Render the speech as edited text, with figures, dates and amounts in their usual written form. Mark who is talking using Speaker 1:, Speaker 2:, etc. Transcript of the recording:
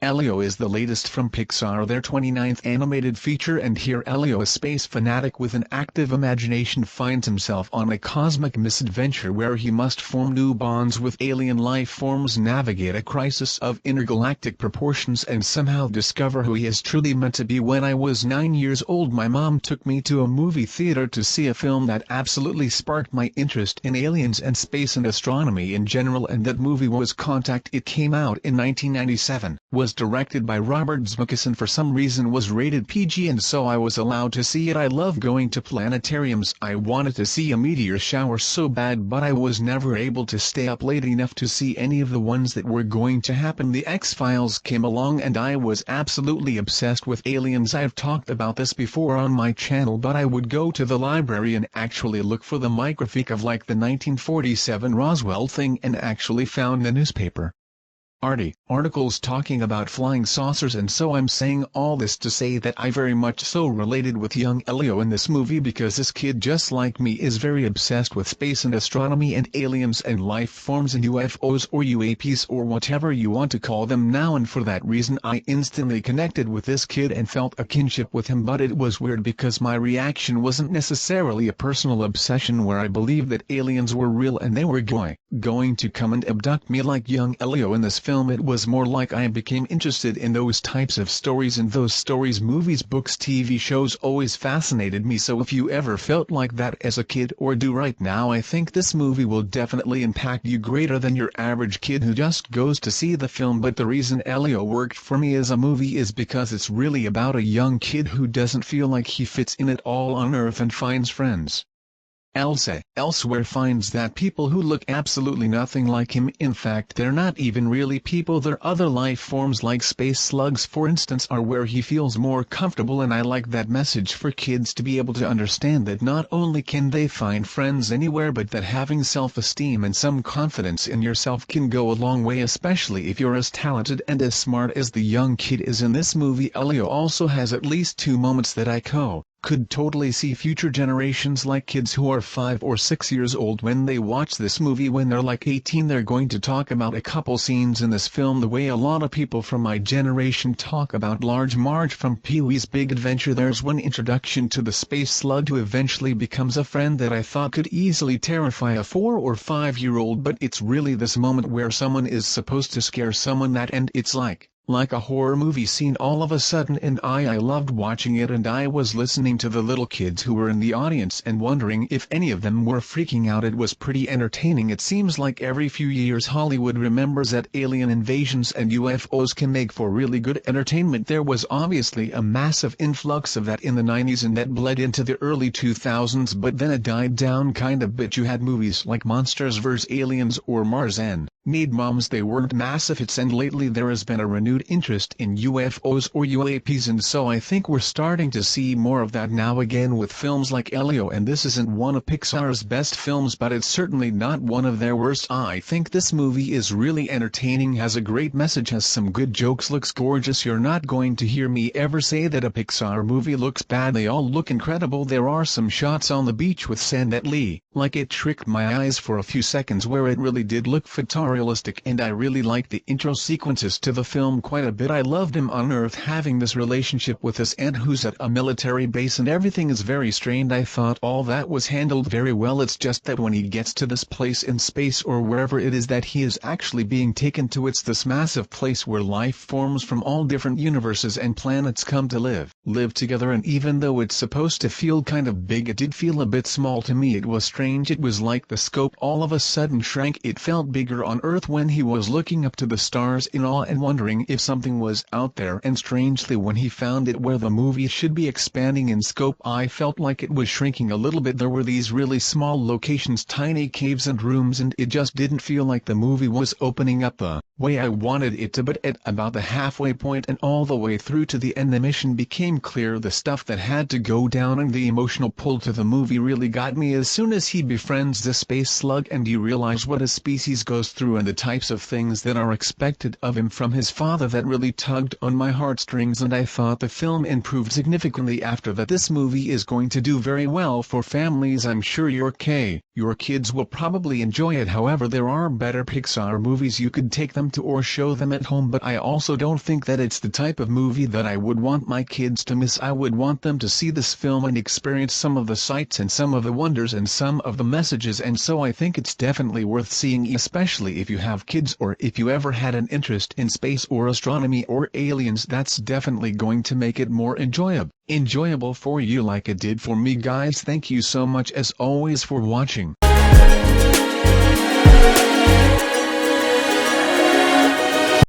Speaker 1: Elio is the latest from Pixar, their 29th animated feature, and here Elio, a space fanatic with an active imagination, finds himself on a cosmic misadventure where he must form new bonds with alien life forms, navigate a crisis of intergalactic proportions, and somehow discover who he is truly meant to be. When I was 9 years old, my mom took me to a movie theater to see a film that absolutely sparked my interest in aliens and space and astronomy in general, and that movie was Contact. It came out in 1997, was directed by Robert Zemeckis, and for some reason was rated PG, and so I was allowed to see it. I love going to planetariums. I wanted to see a meteor shower so bad, but I was never able to stay up late enough to see any of the ones that were going to happen. The X-Files came along and I was absolutely obsessed with aliens. I've talked about this before on my channel, but I would go to the library and actually look for the microfiche of like the 1947 Roswell thing, and actually found the newspaper articles talking about flying saucers. And so I'm saying all this to say that I very much so related with young Elio in this movie, because this kid, just like me, is very obsessed with space and astronomy and aliens and life forms and UFOs or UAPs or whatever you want to call them now, and for that reason I instantly connected with this kid and felt a kinship with him. But it was weird because my reaction wasn't necessarily a personal obsession where I believed that aliens were real and they were going to come and abduct me like young Elio in this film. It was more like I became interested in those types of stories, and those stories, movies, books, TV shows always fascinated me. So if you ever felt like that as a kid or do right now, I think this movie will definitely impact you greater than your average kid who just goes to see the film. But the reason Elio worked for me as a movie is because it's really about a young kid who doesn't feel like he fits in at all on Earth and finds friends elsewhere, finds that people who look absolutely nothing like him, in fact they're not even really people, they're other life forms like space slugs for instance, are where he feels more comfortable. And I like that message for kids to be able to understand that not only can they find friends anywhere, but that having self-esteem and some confidence in yourself can go a long way, especially if you're as talented and as smart as the young kid is in this movie. Elio also has at least 2 moments that I could totally see future generations, like kids who are 5 or 6 years old when they watch this movie. When they're like 18, they're going to talk about a couple scenes in this film the way a lot of people from my generation talk about Large Marge from Pee-wee's Big Adventure. There's one introduction to the space slug who eventually becomes a friend that I thought could easily terrify a 4 or 5-year-old, but it's really this moment where someone is supposed to scare someone and it's like a horror movie scene all of a sudden, and I loved watching it. And I was listening to the little kids who were in the audience and wondering if any of them were freaking out. It was pretty entertaining. It seems like every few years Hollywood remembers that alien invasions and UFOs can make for really good entertainment. There was obviously a massive influx of that in the 90s and that bled into the early 2000s, but then it died down kind of bit. You had movies like Monsters vs. Aliens or Mars and made moms. They weren't massive hits, and lately there has been a renewed interest in UFOs or UAPs, and so I think we're starting to see more of that now again with films like Elio. And this isn't one of Pixar's best films, but it's certainly not one of their worst. I think this movie is really entertaining, has a great message, has some good jokes, looks gorgeous. You're not going to hear me ever say that a Pixar movie looks bad. They all look incredible. There are some shots on the beach with sand that it tricked my eyes for a few seconds, where it really did look photorealistic, and I really liked the intro sequences to the film quite a bit. I loved him on Earth having this relationship with his aunt who's at a military base, and everything is very strained. I thought all that was handled very well. It's just that when he gets to this place in space or wherever it is that he is actually being taken to, it's this massive place where life forms from all different universes and planets come to live together. And even though it's supposed to feel kind of big, it did feel a bit small to me. It was strange. It was like the scope all of a sudden shrank. It felt bigger on Earth when he was looking up to the stars in awe and wondering if something was out there, and strangely when he found it where the movie should be expanding in scope, I felt like it was shrinking a little bit. There were these really small locations, tiny caves and rooms, and it just didn't feel like the movie was opening up the way I wanted it to. But at about the halfway point and all the way through to the end, the mission became clear, the stuff that had to go down, and the emotional pull to the movie really got me. As soon as he befriends the space slug and you realize what a species goes through and the types of things that are expected of him from his father, that really tugged on my heartstrings, and I thought the film improved significantly after that. This movie is going to do very well for families. I'm sure your kids will probably enjoy it. However, there are better Pixar movies you could take them them to or show them at home, but I also don't think that it's the type of movie that I would want my kids to miss. I would want them to see this film and experience some of the sights and some of the wonders and some of the messages, and so I think it's definitely worth seeing, especially if you have kids or if you ever had an interest in space or astronomy or aliens. That's definitely going to make it more enjoyable for you like it did for me. Guys, thank you so much as always for watching.